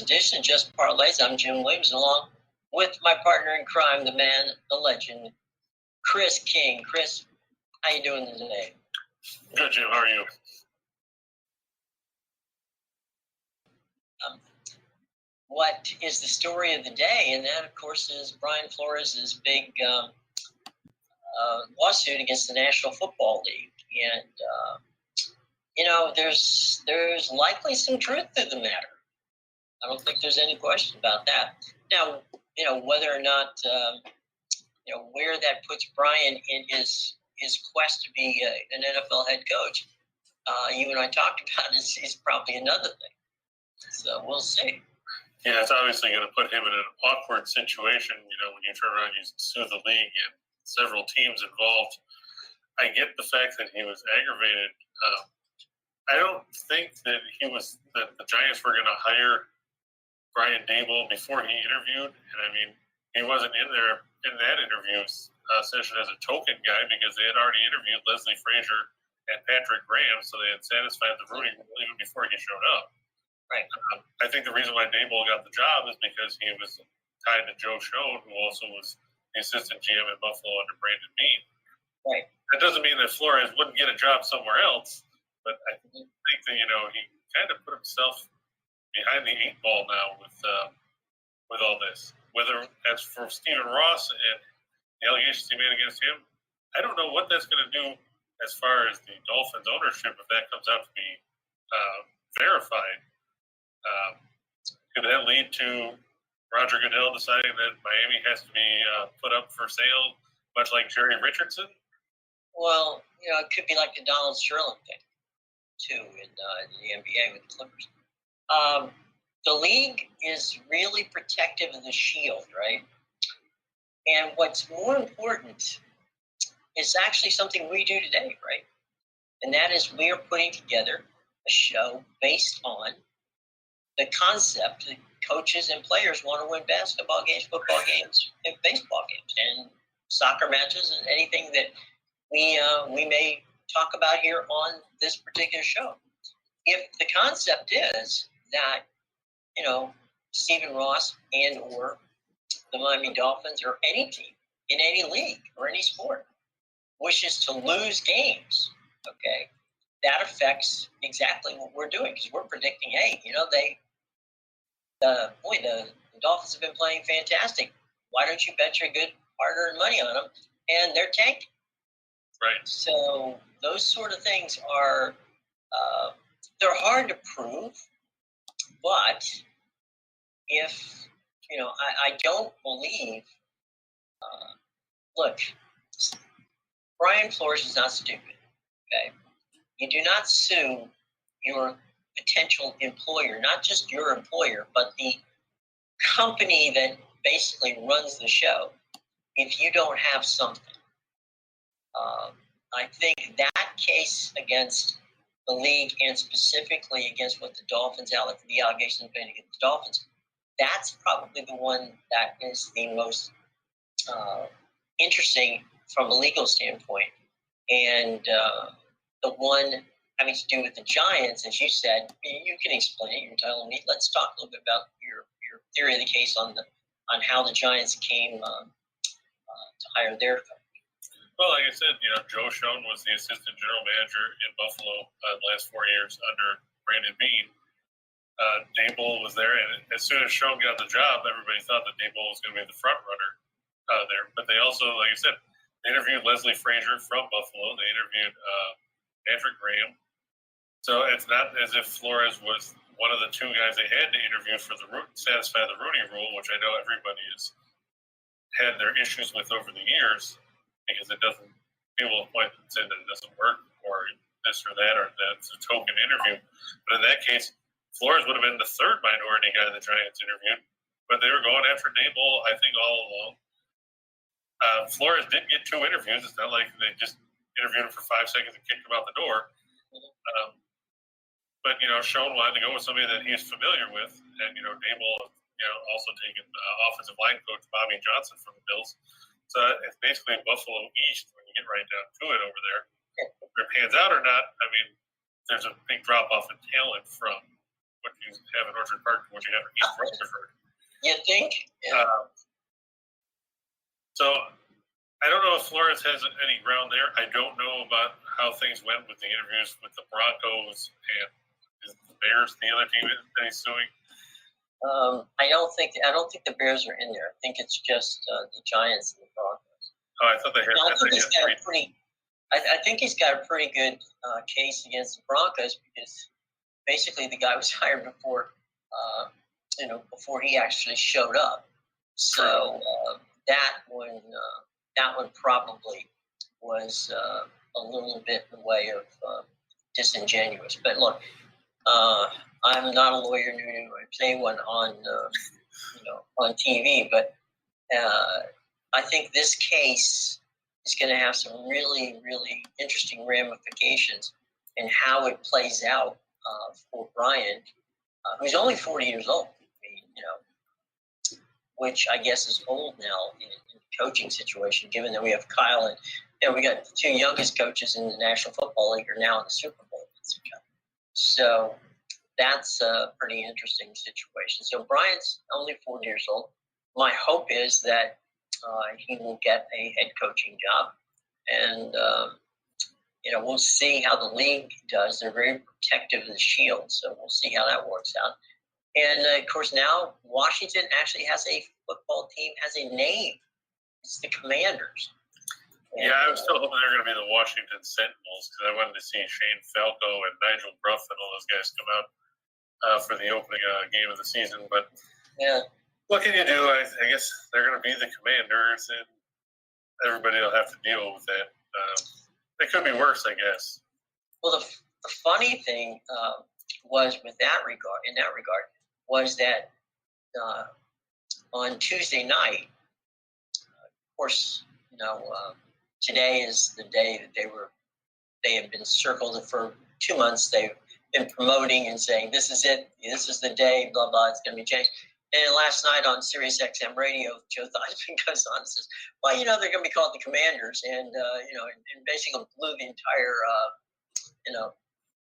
edition of Just Parlays. I'm Jim Williams, along with my partner in crime, the man, the legend, Chris King. Chris, how you doing today? Good, Jim. How are you? What is the story of the day? And that, of course, is Brian Flores' big lawsuit against the National Football League. And, there's likely some truth to the matter. I don't think there's any question about that. Now, whether or not, where that puts Brian in his quest to be an NFL head coach, you and I talked about is probably another thing. So we'll see. Yeah, it's obviously going to put him in an awkward situation, when you turn around and you sue the league and several teams involved. I get the fact that he was aggravated. I don't think that the Giants were going to hire Brian Daboll before he interviewed. And I mean, he wasn't in that interview session as a token guy because they had already interviewed Leslie Frazier and Patrick Graham, so they had satisfied the Rooney rule even before he showed up. Right. I think the reason why Daboll got the job is because he was tied to Joe Schoen, who also was the assistant GM in Buffalo under Brandon Beane. Right. That doesn't mean that Flores wouldn't get a job somewhere else, but I think that he kind of put himself behind the eight ball now with all this. Whether as for Stephen Ross and the allegations he made against him, I don't know what that's going to do as far as the Dolphins' ownership if that comes out to be verified. Could that lead to Roger Goodell deciding that Miami has to be put up for sale, much like Jerry Richardson? Well, it could be like the Donald Sterling thing, too, in the NBA with the Clippers. The league is really protective of the shield, right? And what's more important is actually something we do today, right? And that is we are putting together a show based on the concept that coaches and players want to win basketball games, football games, and baseball games, and soccer matches, and anything that we may talk about here on this particular show. If the concept is that, Stephen Ross and or the Miami Dolphins or any team in any league or any sport wishes to lose games, okay, that affects exactly what we're doing because we're predicting, hey, the Dolphins have been playing fantastic. Why don't you bet your good hard-earned money on them? And they're tanking. Right. So those sort of things are they're hard to prove, but if I don't believe. Look, Brian Flores is not stupid. Okay, you do not sue your potential employer, not just your employer, but the company that basically runs the show, if you don't have something. I think that case against the league and specifically against what the Dolphins, the allegations made against the Dolphins, that's probably the one that is the most interesting from a legal standpoint. And the one having to do with the Giants, as you said, you can explain it. You're telling me. Let's talk a little bit about your theory of the case on how the Giants came to hire their coach. Well, like I said, Joe Schoen was the assistant general manager in Buffalo the last 4 years under Brandon Beane. Daboll was there, and as soon as Schoen got the job, everybody thought that Daboll was going to be the front runner there. But they also, like I said, they interviewed Leslie Frazier from Buffalo. They interviewed Patrick Graham. So it's not as if Flores was one of the two guys they had to interview for satisfy the Rooney rule, which I know everybody has had their issues with over the years because people point and say that it doesn't work or this or that or that's a token interview. But in that case, Flores would have been the third minority guy the Giants interviewed, but they were going after Daboll, I think, all along. Flores did get 2 interviews. It's not like they just interviewed him for 5 seconds and kicked him out the door. But Schoen wanted to go with somebody that he's familiar with, and Daboll, also taken offensive line coach Bobby Johnson from the Bills. So it's basically Buffalo East when you get right down to it over there. Whether it pans out or not, I mean, there's a big drop off in talent from what you have in Orchard Park and what you have in East Rutherford. You think? Yeah. So I don't know if Flores has any ground there. I don't know about how things went with the interviews with the Broncos and the Bears, the other team that he's suing. I don't think the Bears are in there. I think it's just the Giants and the Broncos. Oh, I thought they had. I think he's got a pretty good case against the Broncos because basically the guy was hired before he actually showed up. So that one probably was a little bit in the way of disingenuous. But look, I'm not a lawyer nor anyone on TV, but I think this case is going to have some really, really interesting ramifications in how it plays out for Brian, who's only 40 years old. Which I guess is old now in the coaching situation, given that we have Kyle and we got the two youngest coaches in the National Football League are now in the Super Bowl. So that's a pretty interesting situation. So Brian's only 40 years old. My hope is that he will get a head coaching job, and we'll see how the league does. They're very protective of the Shield, so we'll see how that works out. And, of course, now Washington actually has a football team, has a name. It's the Commanders. And, I was still hoping they were going to be the Washington Sentinels because I wanted to see Shane Falco and Nigel Bruff and all those guys come out for the opening game of the season. But what can you do? I guess they're going to be the Commanders, and everybody will have to deal with that. It could be worse, I guess. Well, the funny thing was in that regard, was that on Tuesday night, of course, today is the day that they have been circled for 2 months. They've been promoting and saying, this is it, this is the day, blah, blah, it's going to be changed. And last night on Sirius XM radio, Joe Theismann goes on and says, well, they're going to be called the Commanders. And, and basically blew the entire,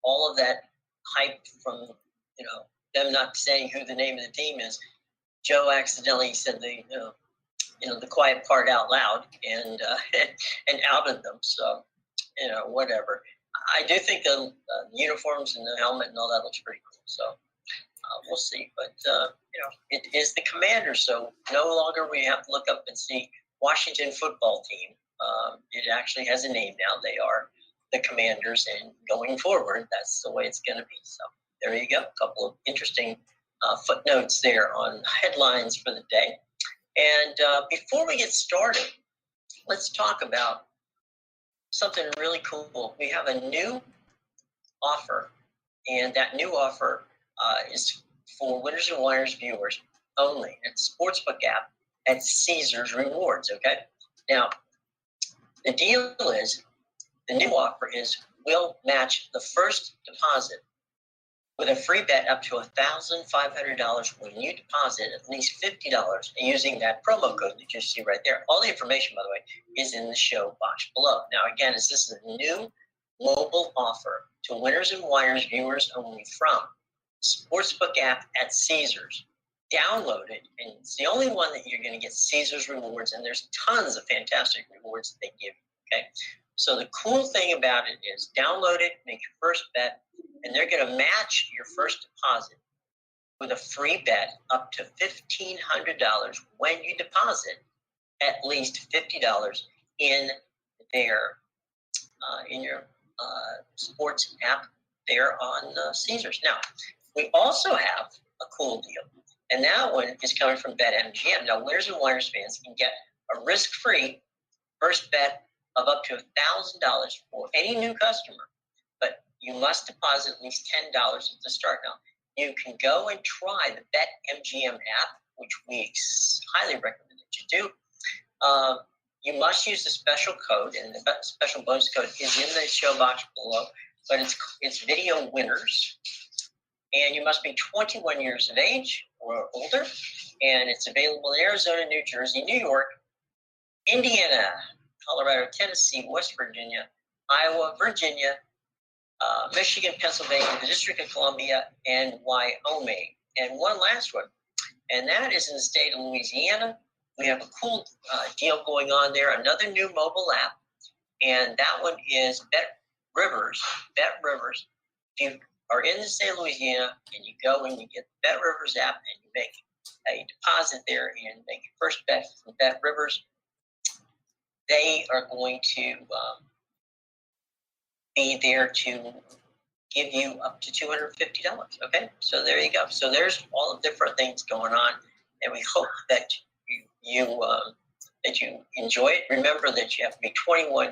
all of that hype from, them not saying who the name of the team is. Joe accidentally said the quiet part out loud and outed them. So, whatever. I do think the uniforms and the helmet and all that looks pretty cool. So we'll see. But, it is the Commanders. So no longer we have to look up and see Washington football team. It actually has a name now. They are the Commanders, and going forward, that's the way it's going to be. So there you go. A couple of interesting footnotes there on headlines for the day. And before we get started, let's talk about something really cool. We have a new offer, and that new offer is for Winners and Whiners viewers only. It's Sportsbook app at Caesars Rewards, okay? Now, the deal is, the new offer is we'll match the first deposit with a free bet up to $1,500 when you deposit at least $50 using that promo code that you see right there. All the information, by the way, is in the show box below. Now, again, this is a new mobile offer to Winners and Whiners viewers only from Sportsbook app at Caesars. Download it, and it's the only one that you're going to get Caesars rewards, and there's tons of fantastic rewards that they give you, okay? So the cool thing about it is download it, make your first bet, and they're going to match your first deposit with a free bet up to $1,500 when you deposit at least $50 in their in your sports app there on Caesars. Now, we also have a cool deal, and that one is coming from BetMGM. Now, Winners and Whiners fans can get a risk-free first bet of up to $1,000 for any new customer, but you must deposit at least $10 at the start. Now, you can go and try the BetMGM app, which we highly recommend that you do. You must use the special code, and the special bonus code is in the show box below, but it's Video Winners, and you must be 21 years of age or older, and it's available in Arizona, New Jersey, New York, Indiana, Colorado, Tennessee, West Virginia, Iowa, Virginia, Michigan, Pennsylvania, the District of Columbia, and Wyoming. And one last one, and that is in the state of Louisiana. We have a cool deal going on there, another new mobile app, and that one is BetRivers. BetRivers. If you are in the state of Louisiana and you go and you get the BetRivers app and you make a deposit there and make your first bet from BetRivers, they are going to be there to give you up to $250. Okay, so there you go. So there's all the different things going on, and we hope that you enjoy it. Remember that you have to be 21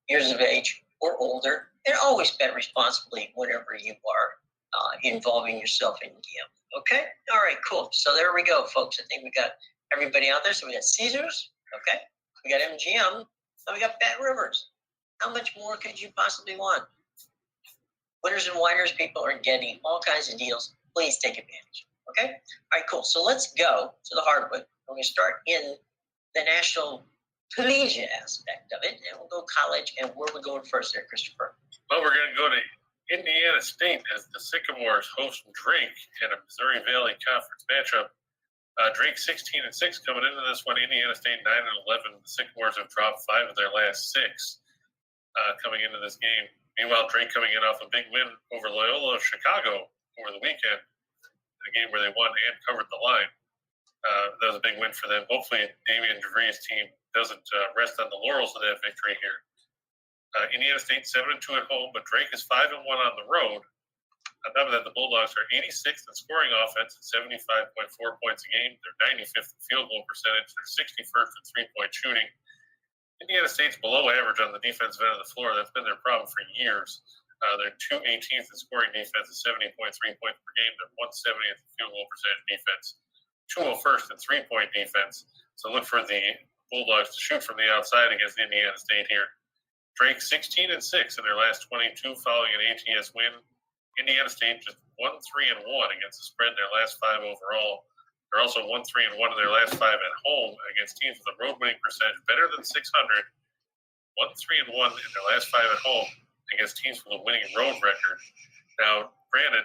years of age or older, and always bet responsibly whenever you are involving yourself in gambling. Okay, all right, cool. So there we go, folks. I think we got everybody out there. So we got Caesars. Okay, we got MGM, and we got BetRivers. How much more could you possibly want? Winners and Whiners people are getting all kinds of deals. Please take advantage. Okay? All right, cool. So let's go to the hardwood. We're going to start in the national collegiate aspect of it, and we'll go college. And where are we going first there, Christopher? Well, we're going to go to Indiana State as the Sycamores host Drake in a Missouri Valley Conference matchup. Drake 16-6 coming into this one. Indiana State 9-11. The Sycamores have dropped 5 of their last 6 coming into this game. Meanwhile, Drake coming in off a big win over Loyola of Chicago over the weekend, in a game where they won and covered the line. That was a big win for them. Hopefully, Damian DeVries' team doesn't rest on the laurels of that victory here. Indiana State 7-2 at home, but Drake is 5-1 on the road. On top of that, the Bulldogs are 86th in scoring offense at 75.4 points a game. They're 95th in field goal percentage. They're 61st in three-point shooting. Indiana State's below average on the defensive end of the floor. That's been their problem for years. They're 218th in scoring defense at 70.3 points per game. They're 170th in field goal percentage defense, 201st in three-point defense. So look for the Bulldogs to shoot from the outside against Indiana State here. Drake 16-6 in their last 22 following an ATS win. Indiana State just 1-3-1 against the spread in their last 5 overall. They're also 1-3-1 in their last 5 at home against teams with a road winning percentage better than 600. 1-3-1 in their last 5 at home against teams with a winning road record. Now, granted,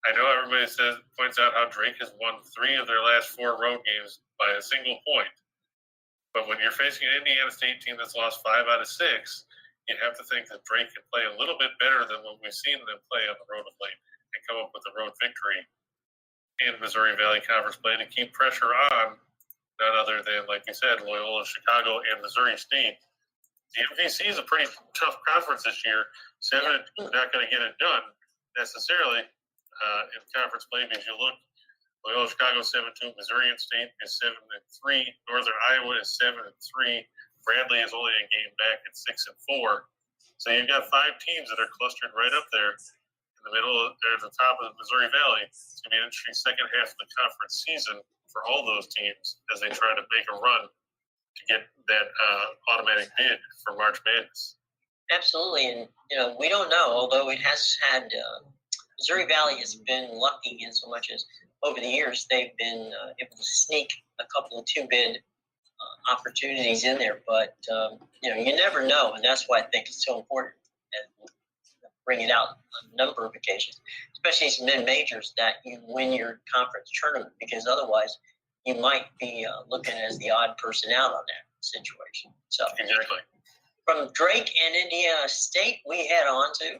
I know everybody points out how Drake has won 3 of their last 4 road games by a single point. But when you're facing an Indiana State team that's lost 5 out of 6, you have to think that Drake can play a little bit better than what we've seen them play on the road of late and come up with a road victory in Missouri Valley Conference play to keep pressure on none other than, like you said, Loyola, Chicago, and Missouri State. The MVC is a pretty tough conference this year. 7 is not going to get it done necessarily in conference play because you look, Loyola, Chicago 7-2, Missouri State is 7-3, Northern Iowa is 7-3, Bradley is only a game back at 6-4. So you've got 5 teams that are clustered right up there in the middle, at the top of the Missouri Valley. It's going to be an interesting second half of the conference season for all those teams as they try to make a run to get that automatic bid for March Madness. Absolutely, and we don't know. Although it has had Missouri Valley has been lucky in so much as over the years they've been able to sneak a couple of 2-bid opportunities in there. But you never know, and that's why I think it's so important. And bring it out on a number of occasions, especially some mid-majors, that you win your conference tournament, because otherwise you might be looking as the odd person out on that situation. So exactly. From Drake and Indiana State, we head on to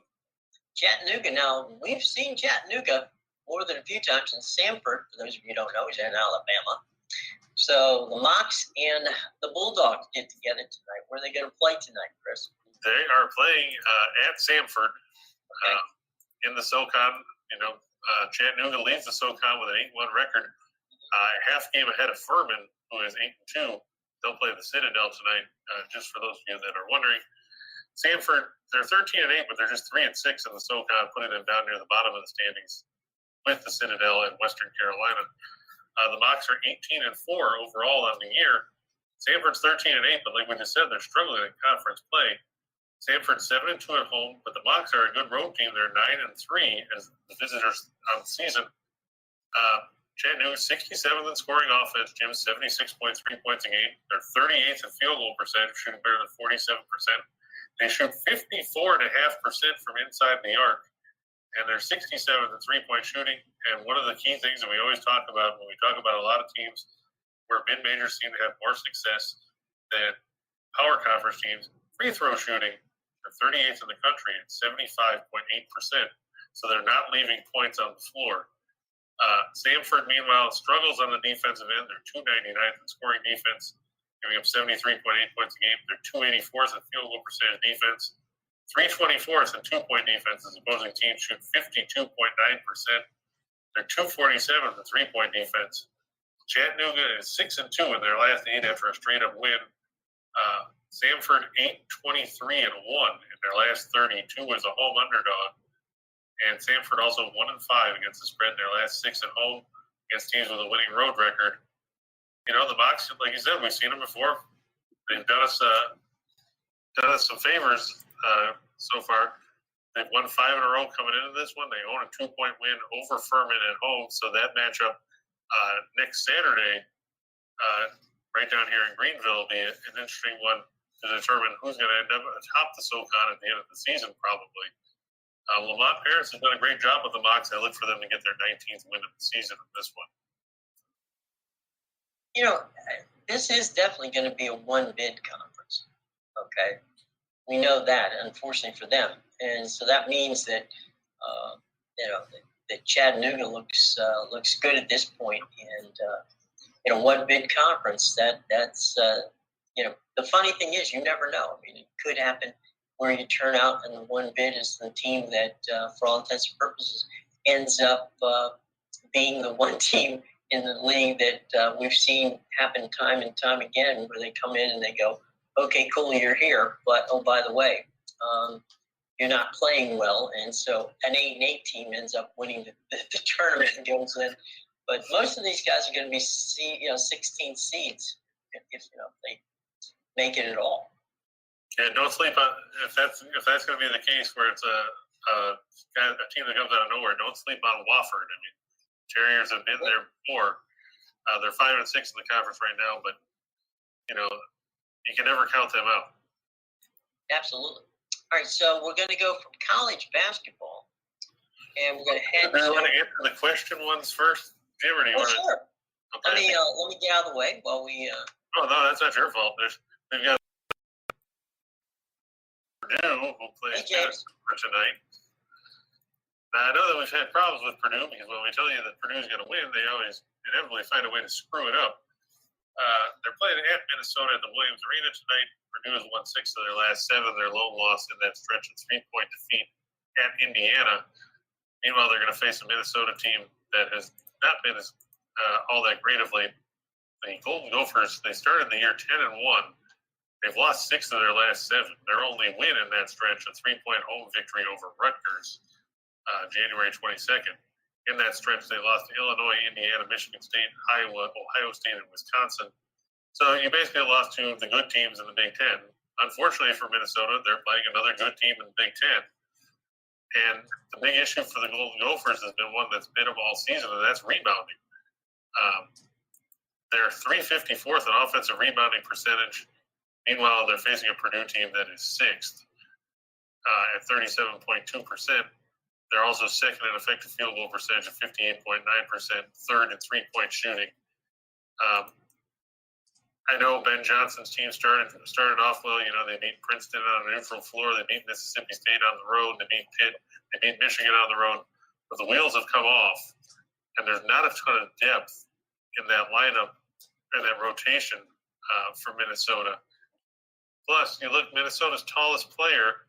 Chattanooga. Now, we've seen Chattanooga more than a few times in Sanford. For those of you who don't know, he's in Alabama. So the Mocs and the Bulldogs get together tonight. Where are they going to play tonight, Chris? They are playing at Sanford. In the SoCon. Chattanooga leads the SoCon with an 8-1 record, half game ahead of Furman, who is 8-2. They'll play the Citadel tonight, just for those of you that are wondering. Sanford, they're 13-8, but they're just 3-6 in the SoCon, putting them down near the bottom of the standings with the Citadel and Western Carolina. The Mocs are 18-4 overall on the year. Sanford's 13-8, but like we just said, they're struggling in conference play. Sanford's 7-2 at home, but the Mocs are a good road team. They're 9-3 as the visitors on the season. Chattanooga 67th in scoring offense. Jim's 76.3 points a game. They're 38th in field goal percentage, shooting better than 47%. They shoot 54.5% from inside the arc, and they're 67th in three-point shooting. And one of the key things that we always talk about when we talk about a lot of teams where mid-majors seem to have more success than power conference teams, free throw shooting, they're 38th in the country at 75.8%. So they're not leaving points on the floor. Samford, meanwhile, struggles on the defensive end. They're 299th in scoring defense, giving up 73.8 points a game. They're 284th in field goal percentage defense, 324th in two-point defense as opposing teams shoot 52.9%. They're 247th in three-point defense. Chattanooga is 6-2 in their last 8 after a straight-up win. Samford 8-23-1 in their last 32 as a home underdog. And Samford also 1-5 against the spread in their last 6 at home against teams with a winning road record. You know, the Mocs, like you said, we've seen them before. They've done us some favors so far. They've won 5 in a row coming into this one. They own a 2-point win over Furman at home. So that matchup next Saturday, right down here in Greenville, will be an interesting one to determine who's going to end up atop the SoCon at the end of the season, probably. Lamont Paris has done a great job with the Mocs. I look for them to get their 19th win of the season in this one. You know, this is definitely going to be a one-bid conference, okay? We know that, unfortunately for them. And so that means that, that Chattanooga looks good at this point. And, one-bid conference, that's the funny thing is you never know. I mean, it could happen where you turn out and the one bid is the team that, for all intents and purposes, ends up being the one team in the league that we've seen happen time and time again, where they come in and they go, okay, cool, you're here, but, oh, by the way, you're not playing well, and so an 8-8 team ends up winning the tournament and goes in. But most of these guys are going to be 16 seeds if they make it at all. Yeah, don't sleep on if that's going to be the case where it's a team that comes out of nowhere. Don't sleep on Wofford. I mean, Terriers have been there before. They're 5-6 in the conference right now, but you can never count them out. Absolutely. All right, so we're going to go from college basketball, and we're going to head. Do you want to answer the question ones first, Jim, or do you want to? Sure. Okay. Let me get out of the way while we. Oh no, that's not your fault. We've got Purdue who plays for tonight. Now, I know that we've had problems with Purdue because when we tell you that Purdue's going to win, they always inevitably find a way to screw it up. They're playing at Minnesota at the Williams Arena tonight. Purdue has won 6 of their last 7. Their lone loss in that stretch of 3-point defeat at Indiana. Meanwhile, they're going to face a Minnesota team that has not been all that great of late. The Golden Gophers, they started the year 10-1. They've lost 6 of their last 7. Their only win in that stretch, a 3-point home victory over Rutgers, January 22nd. In that stretch, they lost to Illinois, Indiana, Michigan State, Iowa, Ohio State, and Wisconsin. So you basically lost 2 of the good teams in the Big Ten. Unfortunately for Minnesota, they're playing another good team in the Big Ten. And the big issue for the Golden Gophers has been one that's been of all season, and that's rebounding. They're 354th in offensive rebounding percentage. Meanwhile, they're facing a Purdue team that is 6th at 37.2%. They're also second in effective field goal percentage of 58.9%, third in three-point shooting. I know Ben Johnson's team started off well. They beat Princeton on a neutral floor. They beat Mississippi State on the road. They beat Pitt. They beat Michigan on the road. But the wheels have come off, and there's not a ton of depth in that lineup and that rotation for Minnesota. Plus, you look, Minnesota's tallest player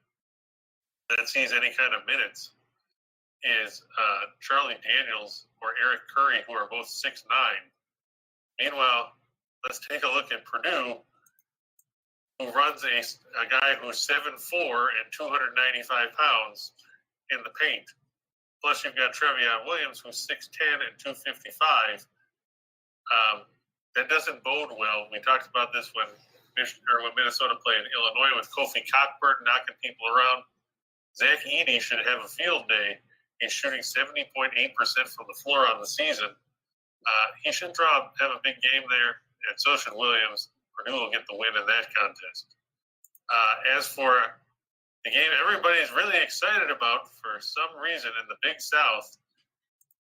that sees any kind of minutes is Charlie Daniels or Eric Curry, who are both 6'9". Meanwhile, let's take a look at Purdue, who runs a guy who's 7'4" and 295 pounds in the paint. Plus, you've got Trevion Williams, who's 6'10" and 255. That doesn't bode well. We talked about this when Minnesota played Illinois with Kofi Cockburn knocking people around. Zach Edey should have a field day. He's shooting 70.8% from the floor on the season. He should have a big game there, and so should Williams. Purdue will get the win in that contest. As for the game everybody's really excited about for some reason in the Big South.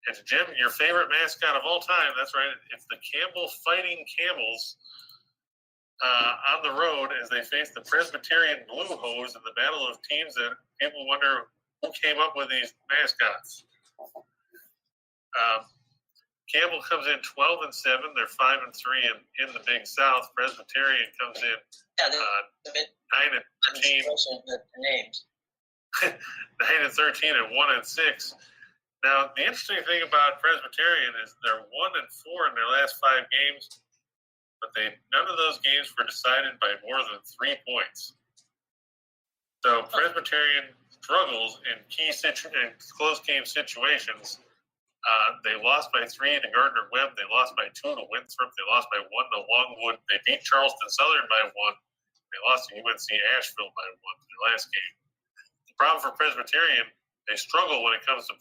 It's Jim, your favorite mascot of all time. That's right. It's the Campbell Fighting Camels on the road as they face the Presbyterian Blue Hose in the battle of teams that people wonder who came up with these mascots. Campbell comes in 12-7. They're 5-3 in the Big South. Presbyterian comes in 9-13. Names 9-13 and 1-6. Now, the interesting thing about Presbyterian is they're 1-4 in their last 5 games, but none of those games were decided by more than 3 points. So Presbyterian struggles in close game situations. They lost by 3 to Gardner-Webb. They lost by 2 to Winthrop. They lost by 1 to Longwood. They beat Charleston Southern by 1. They lost to UNC Asheville by 1 in their last game. The problem for Presbyterian, they struggle when it comes to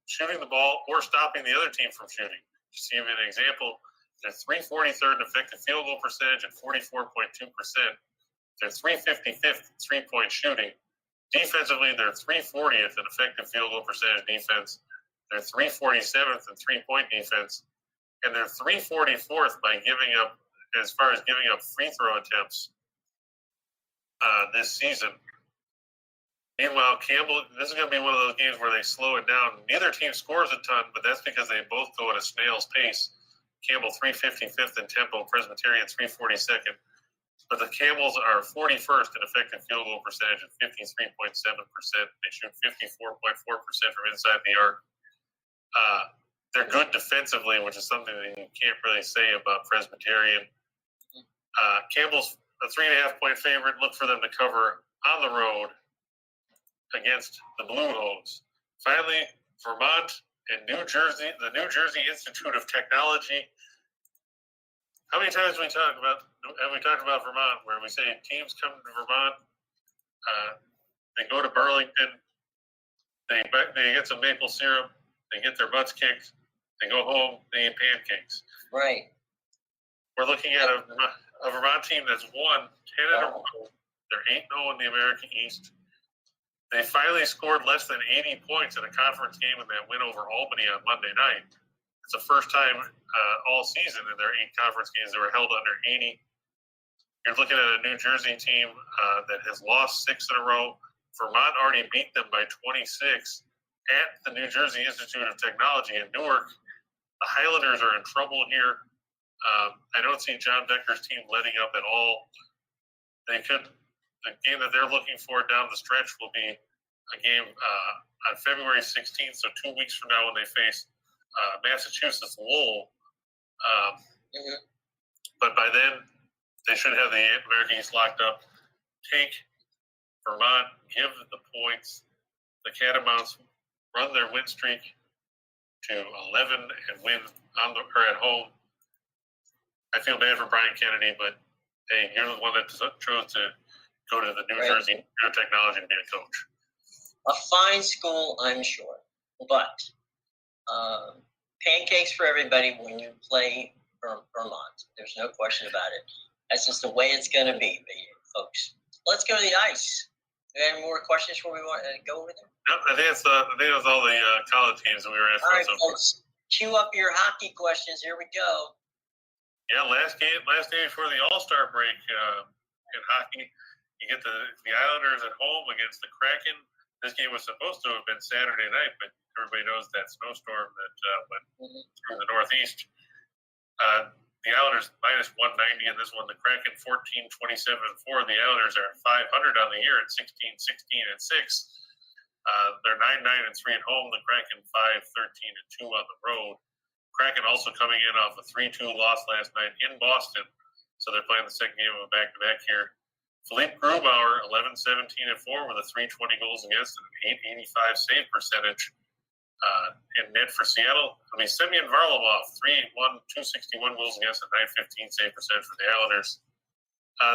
shooting the ball or stopping the other team from shooting. Just to give you an example, they're 343rd in effective field goal percentage and 44.2%. They're 355th in three-point shooting. Defensively, they're 340th in effective field goal percentage defense. They're 347th in three-point defense. And they're 344th by giving up free throw attempts this season. Meanwhile, Campbell, this is going to be one of those games where they slow it down. Neither team scores a ton, but that's because they both go at a snail's pace. Campbell 355th in tempo, Presbyterian 342nd. But the Camels are 41st in effective field goal percentage at 53.7%. They shoot 54.4% from inside the arc. They're good defensively, which is something that you can't really say about Presbyterian. Campbell's a 3.5-point favorite. Look for them to cover on the road against the Blue Hose. Finally, Vermont and New Jersey, the New Jersey Institute of Technology. How many times have we talked about Vermont, where we say teams come to Vermont, they go to Burlington, they get some maple syrup, they get their butts kicked, they go home, they eat pancakes. Right. We're looking at a Vermont team that's won 10 in a row. They're 8-0 in the American East. They finally scored less than 80 points in a conference game in that win over Albany on Monday night. It's the first time all season in their 8 conference games they were held under 80. You're looking at a New Jersey team that has lost 6 in a row. Vermont already beat them by 26 at the New Jersey Institute of Technology in Newark. The Highlanders are in trouble here. I don't see John Decker's team letting up at all. The game that they're looking for down the stretch will be a game on February 16th, so 2 weeks from now when they face Massachusetts Lowell. But by then, they should have the American East locked up. Take Vermont, give the points. The Catamounts run their win streak to 11 and win at home. I feel bad for Brian Kennedy, but hey, you're the one that chose to go to the New Jersey Institute of Technology to be a coach. A fine school, I'm sure, but pancakes for everybody when you play Vermont. There's no question about it. That's just the way it's going to be, folks. Let's go to the ice. Any more questions before we want to go over there? No, I think that's all the college teams that we were asking. All right, folks, cue up your hockey questions. Here we go. Yeah, last day before the All-Star break in hockey. You get the Islanders at home against the Kraken. This game was supposed to have been Saturday night, but everybody knows that snowstorm that went through the Northeast. The Islanders minus 190 in this one. The Kraken 14-27-4. The Islanders are 500 on the year at 16-16-6. They're 9-9-3 at home. The Kraken 5-13-2 on the road. Kraken also coming in off a 3-2 loss last night in Boston, so they're playing the second game of a back-to-back here. Philippe Grubauer 11-17-4 with a 320 goals against and an 885 save percentage. In net for Seattle, Semyon Varlamov, 381, 261 goals against, and 915 save percentage for the Islanders.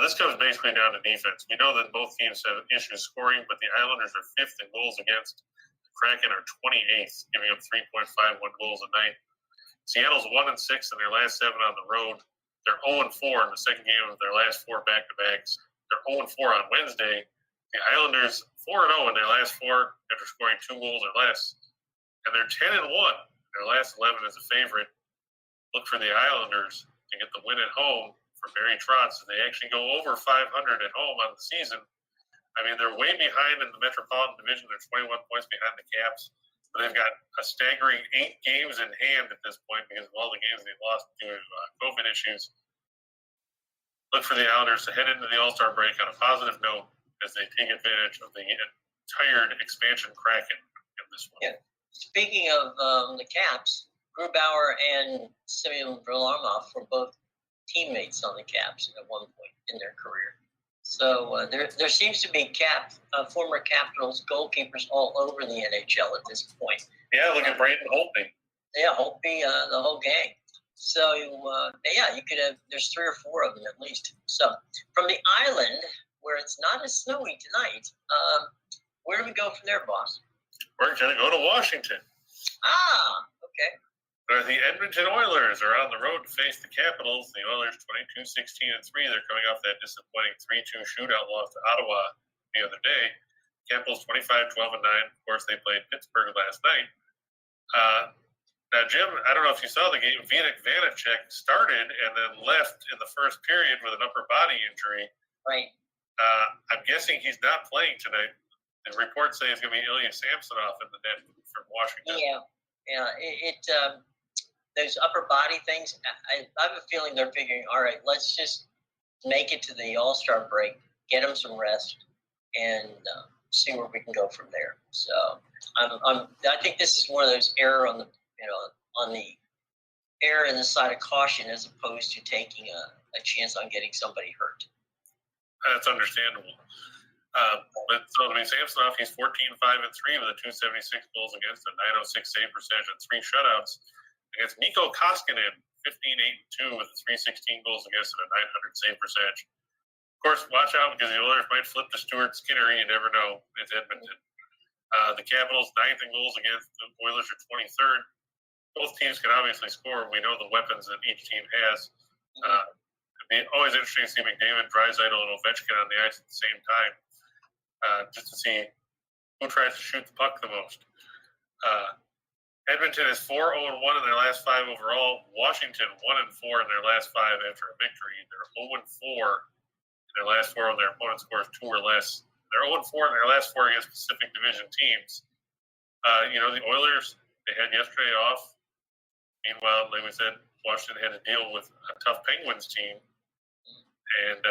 This comes basically down to defense. We know that both teams have issues scoring, but the Islanders are 5th in goals against. The Kraken are 28th, giving up 3.51 goals a night. Seattle's 1-6 in their last 7 on the road. They're 0-4 in the second game of their last 4 back-to-backs. They're 0-4 on Wednesday. The Islanders 4-0 in their last 4 after scoring 2 goals or less, and they're 10-1. Their last 11 as a favorite. Look for the Islanders to get the win at home for Barry Trotz. They actually go over 500 at home on the season. I mean, they're way behind in the Metropolitan Division. They're 21 points behind the Caps. But they've got a staggering 8 games in hand at this point because of all the games they've lost due to COVID issues. Look for the Islanders to head into the All-Star break on a positive note as they take advantage of the tired expansion Kraken in this one. Yeah. Speaking of the Caps, Grubauer and Semyon Varlamov were both teammates on the Caps at one point in their career. So there seems to be former Capitals goalkeepers all over the NHL at this point. Yeah, look at Brandon Holtby. Yeah, Holtby, the whole gang. So, you could have, there's 3 or 4 of them at least. So, from the island, where it's not as snowy tonight, where do we go from there, boss? We're going to go to Washington. Okay. The Edmonton Oilers are on the road to face the Capitals. The Oilers 22-16-3. They're coming off that disappointing 3-2 shootout loss to Ottawa the other day. Capitals 25-12-9. Of course, they played Pittsburgh last night. Now, Jim, I don't know if you saw the game. Vitek Vanacek started and then left in the first period with an upper body injury. Right. I'm guessing he's not playing tonight. The reports say it's going to be Ilya Samsonov in the net from Washington. Yeah. Those upper body things, I have a feeling they're figuring, all right, let's just make it to the All-Star break, get them some rest, and see where we can go from there. So I think this is one of those error on the error in the side of caution as opposed to taking a chance on getting somebody hurt. That's understandable. But so to be Samsonov, he's 14-5-3 with a 276 goals against, a 906 save percentage, and 3 shutouts. Against Mikko Koskinen, 15-8-2 with 316 goals against and a 900 save percentage. Of course, watch out because the Oilers might flip to Stuart Skinner. You never know. It's Edmonton. The Capitals 9th in goals against. The Oilers are 23rd. Both teams can obviously score. We know the weapons that each team has. It'd be always interesting to see McDavid, Draisaitl, and Ovechkin on the ice at the same time, just to see who tries to shoot the puck the most. Edmonton is 4-0-1 in their last 5 overall. Washington 1-4 in their last 5 after a victory. They're 0-4 in their last 4 when their opponent scores 2 or less. They're 0-4 in their last 4 against Pacific Division teams. The Oilers, they had yesterday off. Meanwhile, like we said, Washington had to deal with a tough Penguins team. And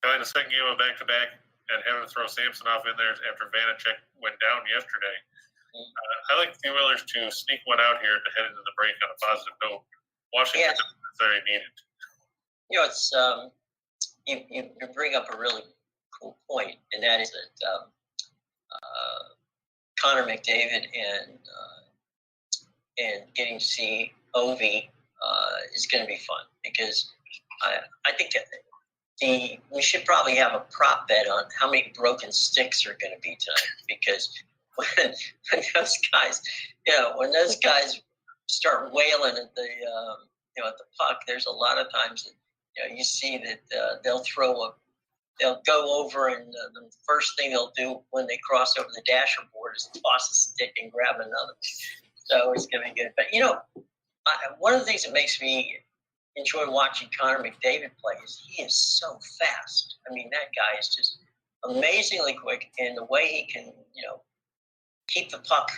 playing the second game of back-to-back and having to throw Samsonov in there after Vanacek went down yesterday. I like the Oilers to sneak one out here to head into the break on a positive note. Washington doesn't necessarily need it. It's you bring up a really cool point, and that is that Connor McDavid and getting to see Ovi is going to be fun because I think that we should probably have a prop bet on how many broken sticks are going to be tonight because when those guys start wailing at the puck, there's a lot of times that you see that they'll go over and the first thing they'll do when they cross over the dasher board is toss a stick and grab another. So it's going to be good. But one of the things that makes me enjoy watching Connor McDavid play is he is so fast. I mean, that guy is just amazingly quick, and the way he can keep the puck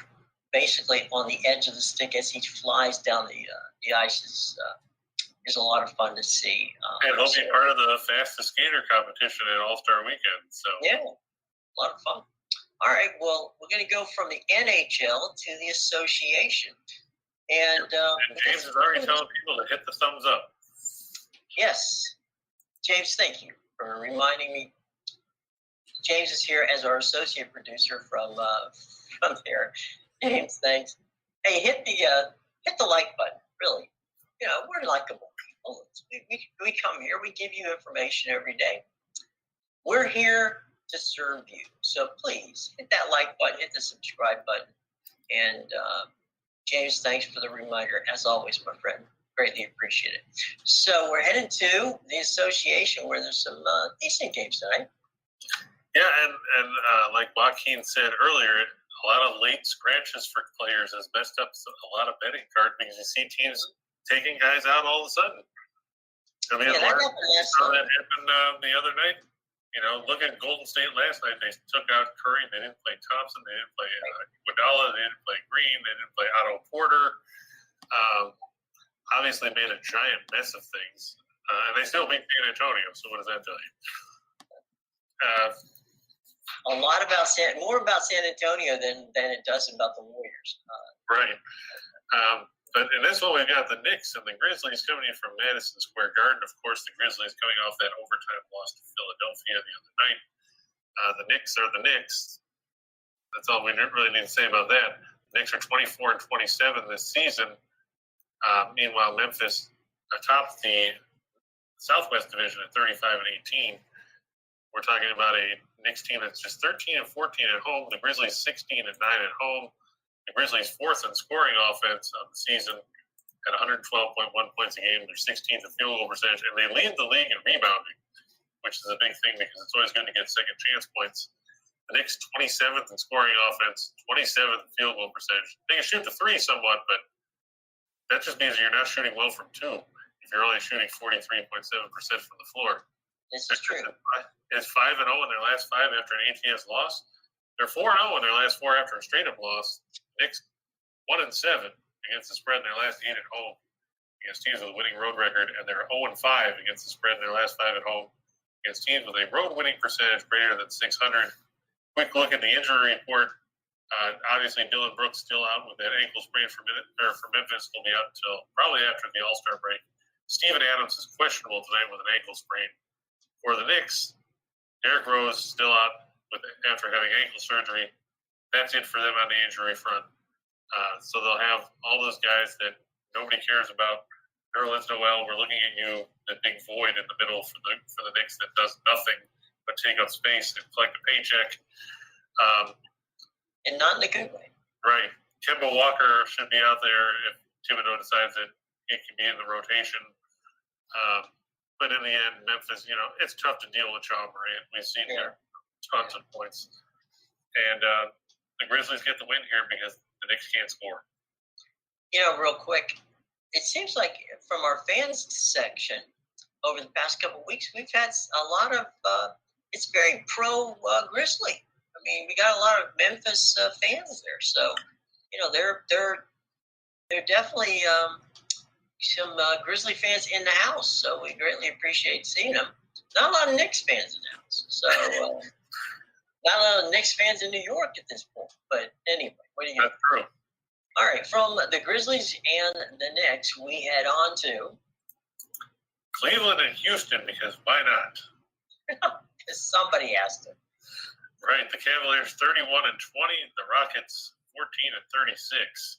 basically on the edge of the stick as he flies down the ice is a lot of fun to see. And he'll be part of the fastest skater competition at All-Star Weekend. So yeah, a lot of fun. All right, well, we're going to go from the NHL to the association. And James is already telling people to hit the thumbs up. Yes. James, thank you for reminding me. James is here as our associate producer from there. James, thanks. Hey, hit the like button, really. We're likable people. We come here. We give you information every day. We're here to serve you. So please hit that like button, hit the subscribe button. And James, thanks for the reminder. As always, my friend. Greatly appreciate it. So we're heading to the association where there's some decent games tonight. Yeah, and like Joaquin said earlier, a lot of late scratches for players has messed up a lot of betting cards because you see teams taking guys out all of a sudden. I mean, that happened saw that happen the other night. Look at Golden State last night. They took out Curry. They didn't play Thompson. They didn't play Iguodala. They didn't play Green. They didn't play Otto Porter. Obviously made a giant mess of things. And they still beat San Antonio. So what does that tell you? A lot about more about San Antonio than it does about the Warriors. Right. But in this one, we've got the Knicks and the Grizzlies coming in from Madison Square Garden. Of course, the Grizzlies coming off that overtime loss to Philadelphia the other night. The Knicks are the Knicks. That's all we really need to say about that. The Knicks are 24 and 27 this season. Meanwhile, Memphis atop the Southwest Division at 35 and 18. We're talking about a Knicks team that's just 13 and 14 at home. The Grizzlies 16 and 9 at home. The Grizzlies fourth in scoring offense of the season at 112.1 points a game. They're 16th in field goal percentage, and they lead the league in rebounding, which is a big thing because it's always good to get second chance points. The Knicks 27th in scoring offense, 27th in field goal percentage. They can shoot the three somewhat, but that just means you're not shooting well from two if you're only shooting 43.7% from the floor. This is true. It's 5-0 in their last five after an ATS loss. They're 4-0 in their last four after a straight-up loss. Knicks 1-7 against the spread in their last 8 at home against teams with a winning road record, and they're 0-5 against the spread in their last 5 at home against teams with a road winning percentage greater than 600. Quick look at the injury report. Obviously, Dylan Brooks still out with that ankle sprain for Memphis. Will be out until probably after the All-Star break. Steven Adams is questionable tonight with an ankle sprain. For the Knicks, Derrick Rose still out after having ankle surgery. That's it for them on the injury front. So they'll have all those guys that nobody cares about. Nerlens Noel, we're looking at you, the big void in the middle for the Knicks that does nothing but take up space and collect a paycheck. And not in a good way. Right. Kemba Walker should be out there if Thibodeau decides that he can be in the rotation. But in the end, Memphis, it's tough to deal with John Morant. We've seen there tons of points. And the Grizzlies get the win here because the Knicks can't score. Real quick, it seems like from our fans section over the past couple of weeks, we've had a lot of it's very pro Grizzly. I mean, we got a lot of Memphis fans there, so they're definitely some Grizzly fans in the house. So we greatly appreciate seeing them. Not a lot of Knicks fans in the house, so not a lot of Knicks fans in New York at this point. But anyway, what do you? That's true. All right, from the Grizzlies and the Knicks, we head on to Cleveland and Houston, because why not? Because somebody asked him. Right, the Cavaliers 31 and 20, the Rockets 14 and 36.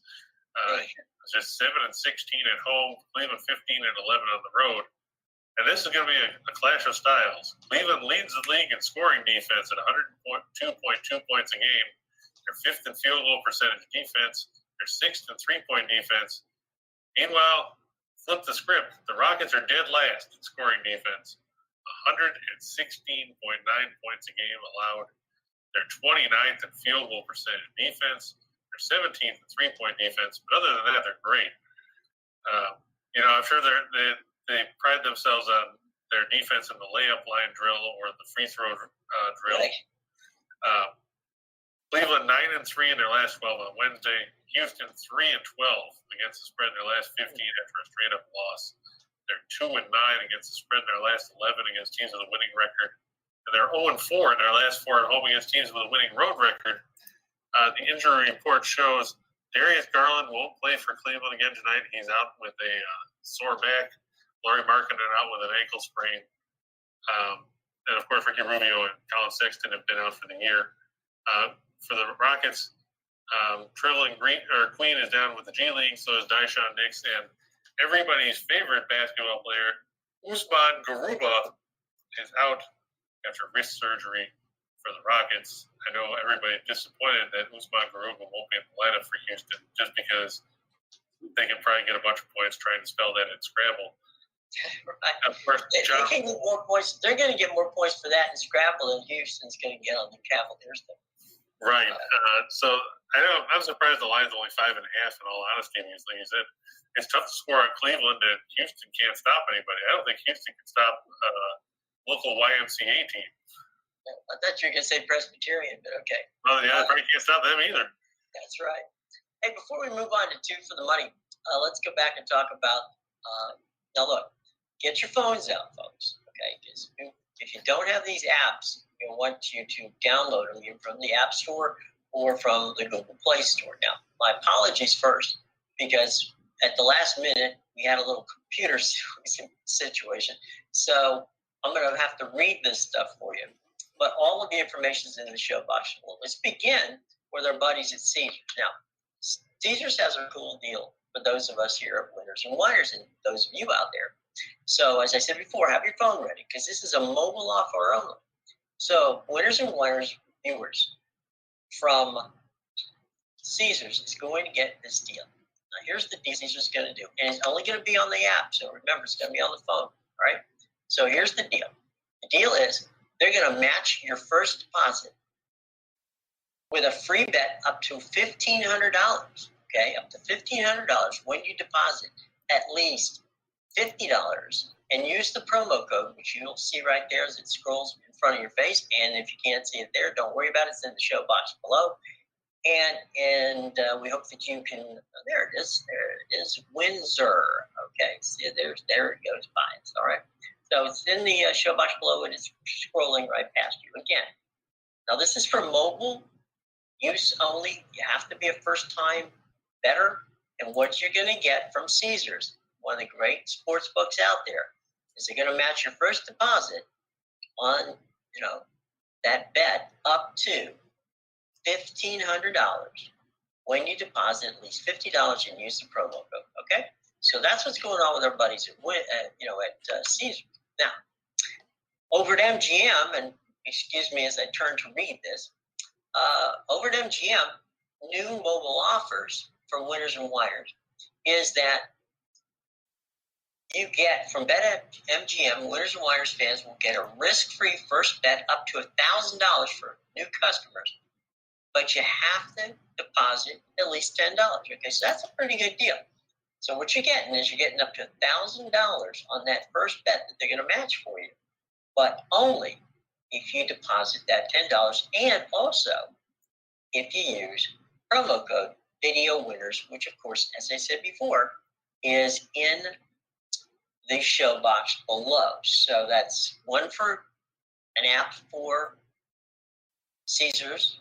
Just 7 and 16 at home. Cleveland 15 and 11 on the road. And this is going to be a clash of styles. Cleveland leads the league in scoring defense at 102.2 points a game. They're fifth in field goal percentage defense. They're sixth in three-point defense. Meanwhile, flip the script. The Rockets are dead last in scoring defense. 116.9 points a game allowed. They're 29th in field goal percentage defense. They're 17th in three-point defense. But other than that, they're great. I'm sure they pride themselves on their defense in the layup line drill or the free throw drill. Right. Cleveland 9 and 3 in their last 12 on Wednesday. Houston 3 and 12 against the spread in their last 15 after a straight-up loss. They're 2 and 9 against the spread in their last 11 against teams with a winning record. And they're 0 and 4 in their last 4 at home against teams with a winning road record. The injury report shows Darius Garland won't play for Cleveland again tonight. He's out with a sore back. Lauri Markkanen out with an ankle sprain. And, of course, Ricky Rubio and Colin Sexton have been out for the year. For the Rockets, Trevelyan Queen is down with the G League, so is Daishan Nix, and everybody's favorite basketball player, Usman Garuba, is out after wrist surgery for the Rockets. I know everybody's disappointed that Usman Garuba won't be in the lineup for Houston just because they can probably get a bunch of points trying to spell that in Scrabble. Right. Of course, They can get more points. They're going to get more points for that in Scrabble than Houston's going to get on the Cavaliers thing. Right. So I'm surprised the line's only 5.5. In all honesty, in these things, it's tough to score on Cleveland, and Houston can't stop anybody. I don't think Houston can stop local YMCA team. I thought you were going to say Presbyterian, but okay. Well, yeah, they probably can't stop them either. That's right. Hey, before we move on to two for the money, let's go back and talk about. Now, look, get your phones out, folks. Okay, because if you don't have these apps, we want you to download them either from the App Store or from the Google Play Store. Now, my apologies first, because at the last minute we had a little computer situation, so I'm going to have to read this stuff for you. But all of the information is in the show box. Well, let's begin with our buddies at Caesars. Now, Caesars has a cool deal for those of us here at Winners and Whiners and those of you out there. So, as I said before, have your phone ready because this is a mobile offer only. So, Winners and Whiners viewers from Caesars is going to get this deal. Now, here's the deal Caesars is going to do, and it's only going to be on the app. So, remember, it's going to be on the phone. All right. So, here's the deal. The deal is they're going to match your first deposit with a free bet up to $1,500. Okay, up to $1,500 when you deposit at least $50 and use the promo code, which you'll see right there as it scrolls in front of your face. And if you can't see it there, don't worry about it. It's in the show box below. And we hope that you can. There it is. There it is. Windsor. Okay. See, there it goes by. It's all right. So it's in the show box below, and it's scrolling right past you again. Now this is for mobile use only. You have to be a first-time bettor, and what you're going to get from Caesars, one of the great sports books out there, is they're going to match your first deposit on, that bet up to $1,500 when you deposit at least $50 and use the promo code. Okay, so that's what's going on with our buddies at Caesars. Now, over at MGM, and excuse me as I turn to read this, over at MGM, new mobile offers for Winners and Whiners is that you get from BetMGM, Winners and Whiners fans will get a risk-free first bet up to $1,000 for new customers, but you have to deposit at least $10. Okay, so that's a pretty good deal. So what you're getting is you're getting up to $1,000 on that first bet that they're going to match for you, but only if you deposit that $10 and also if you use promo code VIDEOWINNERS, which of course, as I said before, is in the show box below. So that's one for an app for Caesars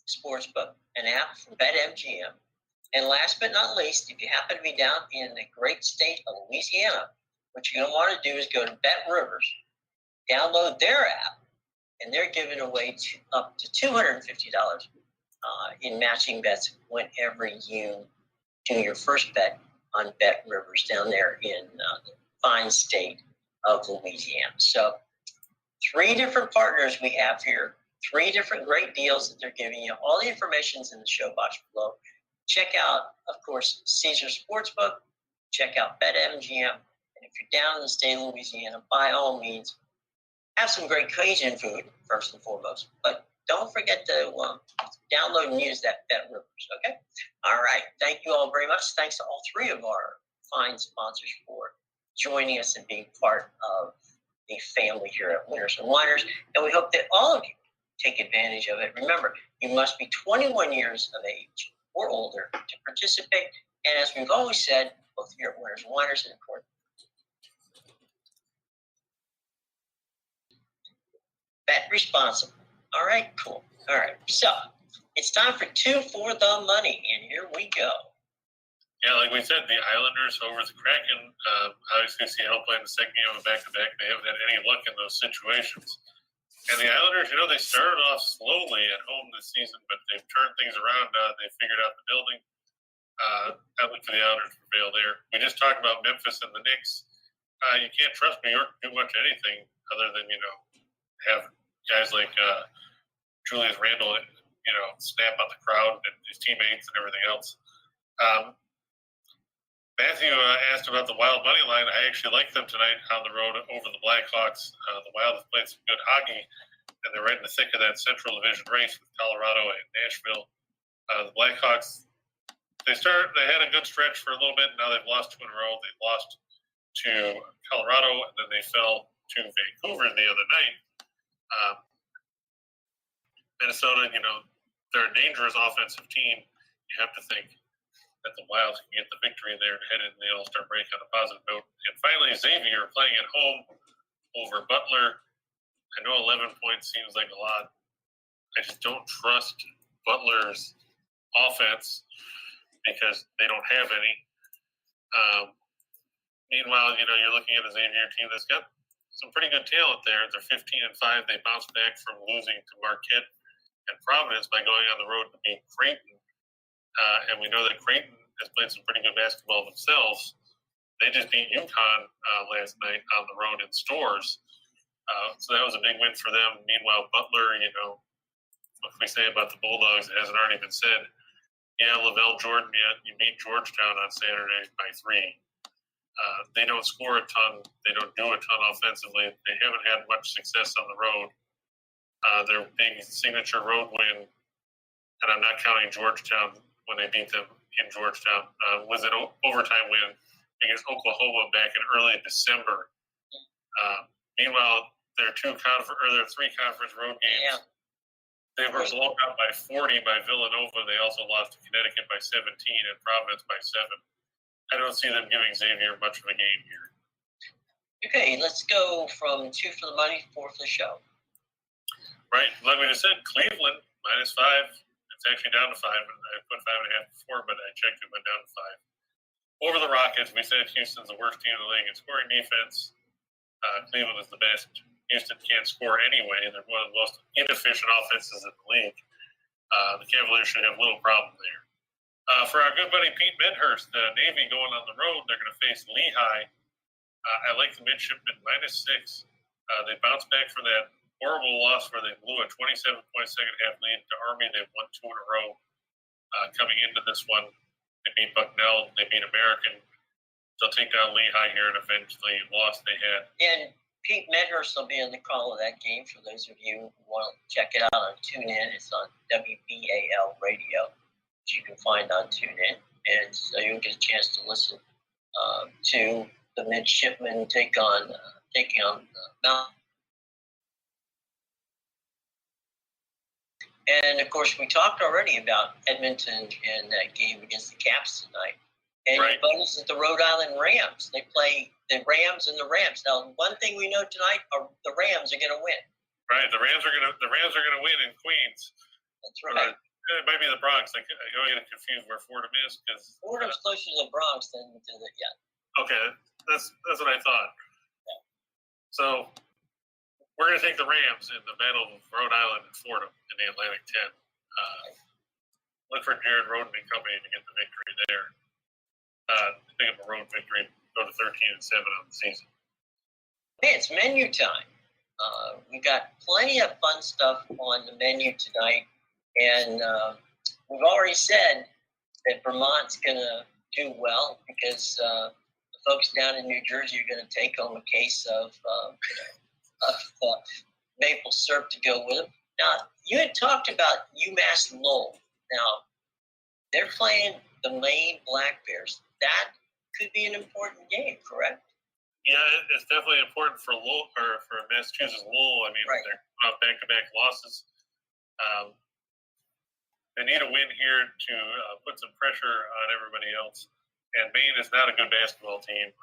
Sportsbook, an app for BetMGM, and last but not least, if you happen to be down in the great state of Louisiana, what you're going to want to do is go to BetRivers, download their app, and they're giving away up to $250 in matching bets whenever you do your first bet on BetRivers down there in the fine state of Louisiana. So 3 different partners we have here, 3 different great deals that they're giving you. All the information's in the show box below. Check out, of course, Caesars Sportsbook. Check out BetMGM. And if you're down in the state of Louisiana, by all means, have some great Cajun food, first and foremost. But don't forget to download and use that BetRivers, okay? All right. Thank you all very much. Thanks to all 3 of our fine sponsors for joining us and being part of the family here at Winners and Whiners. And we hope that all of you take advantage of it. Remember, you must be 21 years of age or older to participate. And as we've always said, both here at Winners and Whiners and of course, bet responsibly. All right, cool. All right, so it's time for 2 for the money, and here we go. Yeah, like we said, the Islanders over the Kraken, obviously Seattle playing the second game of back-to-back. They haven't had any luck in those situations. And the Islanders, they started off slowly at home this season, but they've turned things around. They figured out the building. I look for the Islanders to prevail there. We just talked about Memphis and the Knicks. You can't trust New York to do much anything other than, have guys like Julius Randle, snap on the crowd and his teammates and everything else. Matthew asked about the Wild money line. I actually like them tonight on the road over the Blackhawks. The Wild have played some good hockey, and they're right in the thick of that Central Division race with Colorado and Nashville. The Blackhawks, they had a good stretch for a little bit. Now they've lost 2 in a row. They lost to Colorado, and then they fell to Vancouver the other night. Minnesota, they're a dangerous offensive team. You have to think that the Wild can get the victory there and head into the All-Star break on a positive note. And finally, Xavier playing at home over Butler. I know 11 points seems like a lot. I just don't trust Butler's offense because they don't have any. Meanwhile, you're looking at a Xavier team that's got some pretty good talent there. They're 15-5. They bounced back from losing to Marquette and Providence by going on the road to beat Creighton. And we know that Creighton has played some pretty good basketball themselves. They just beat UConn last night on the road in Stores. So that was a big win for them. Meanwhile, Butler, what we say about the Bulldogs, it hasn't already been said. Yeah, Lavelle Jordan, you beat Georgetown on Saturday by 3. They don't score a ton. They don't do a ton offensively. They haven't had much success on the road. Their big signature road win, and I'm not counting Georgetown when they beat them in Georgetown, was an overtime win against Oklahoma back in early December. Meanwhile, their 3 conference road games, Yeah. they were blown out by 40 by Villanova. They also lost to Connecticut by 17 and Providence by 7. I don't see them giving Xavier much of a game here. Okay, let's go from 2 for the money, 4 for the show. Right, like we just said, Cleveland -5. It's actually down to 5. I put 5.5 before, but I checked it, went down to 5. Over the Rockets, we said Houston's the worst team in the league in scoring defense. Cleveland is the best. Houston can't score anyway. They're one of the most inefficient offenses in the league. The Cavaliers should have little problem there. For our good buddy Pete Medhurst, the Navy going on the road, they're going to face Lehigh. I like the midshipmen -6. They bounced back from that horrible loss where they blew a 27-point second-half lead to Army. They've won 2 in a row. Coming into this one, they beat Bucknell. They beat American. They'll take down Lehigh here and eventually lost they had. And Pete Medhurst will be in the call of that game for those of you who want to check it out on TuneIn. It's on WBAL radio, which you can find on TuneIn. And so you'll get a chance to listen to the midshipmen taking on Mount. And, of course, we talked already about Edmonton and that game against the Caps tonight. And Right. your buddies at the Rhode Island Rams. They play the Rams and the Rams. Now, one thing we know tonight are the Rams are going to win. Right, the Rams are gonna win in Queens. That's right. It might be the Bronx. I get confused where Fordham is because Fordham's closer to the Bronx than to the Okay, that's what I thought. Yeah. So we're going to take the Rams in the Battle of Rhode Island and Fordham in the Atlantic 10. Look for Jared Roden and company to get the victory there. Pick up a road victory, go to 13-7 on the season. Hey, it's menu time. We got plenty of fun stuff on the menu tonight, and we've already said that Vermont's going to do well because the folks down in New Jersey are going to take home a case of maple syrup to go with them. Now, you had talked about UMass Lowell. Now, they're playing the Maine Black Bears. That could be an important game, correct? Yeah, it's definitely important for Lowell or for Massachusetts Lowell. I mean, Right. They're back-to-back losses. They need a win here to put some pressure on everybody else. And Maine is not a good basketball team.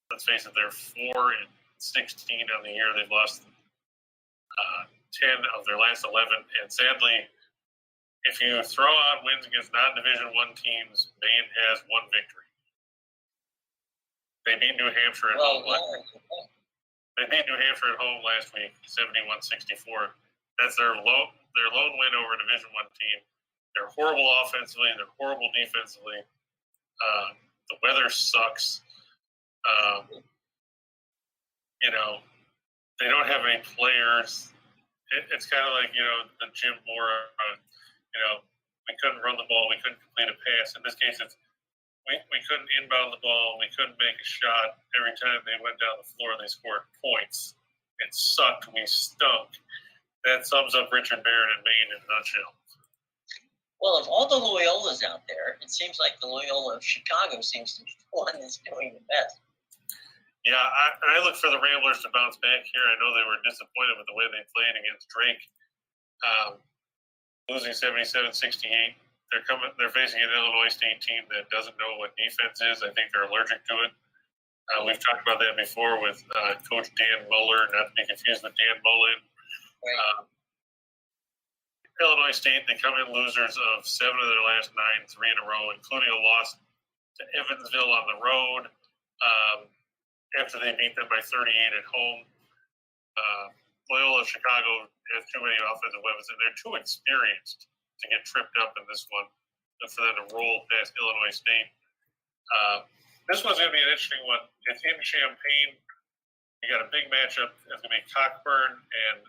Let's face it, they're 4-16 on the year. They've lost 10 of their last 11. And sadly, if you throw out wins against non-Division I teams, Maine has one victory. They beat New Hampshire at home. They beat New Hampshire at home last week, 71-64. That's their lone win over a Division I team. They're horrible offensively. They're horrible defensively. The weather sucks. They don't have any players. It's kind of like, the Jim Mora, we couldn't run the ball. We couldn't complete a pass. In this case, it's we couldn't inbound the ball. We couldn't make a shot. Every time they went down the floor, they scored points. It sucked. We stunk. That sums up Richard Barrett and Maine in a nutshell. Well, of all the Loyolas out there, it seems like the Loyola of Chicago seems to be the one that's doing the best. Yeah, I look for the Ramblers to bounce back here. I know they were disappointed with the way they played against Drake, losing 77-68. They're facing an Illinois State team that doesn't know what defense is. I think they're allergic to it. We've talked about that before with Coach Dan Muller, not to be confused with Dan Mullen. Right. Illinois State, they come in losers of 7 of their last 9, 3 in a row, including a loss to Evansville on the road after they beat them by 38 at home. Loyola Chicago has too many offensive weapons, and they're too experienced to get tripped up in this one and for them to roll past Illinois State. This one's going to be an interesting one. It's in Champaign. You got a big matchup. It's going to be Cockburn and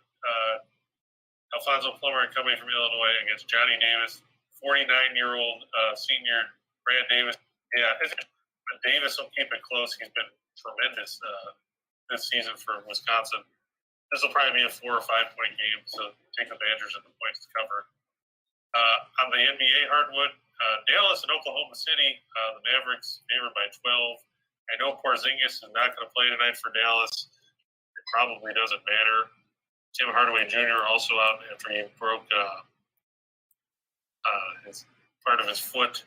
Alfonso Plummer coming from Illinois against Johnny Davis, 49-year-old senior Brad Davis. Yeah, but Davis will keep it close. He's been tremendous this season for Wisconsin. This will probably be a 4 or 5 point game, so take the Badgers and the points to cover. On the NBA hardwood, Dallas and Oklahoma City, the Mavericks favored by 12. I know Porzingis is not going to play tonight for Dallas. It probably doesn't matter. Tim Hardaway Jr. also out after he broke his part of his foot,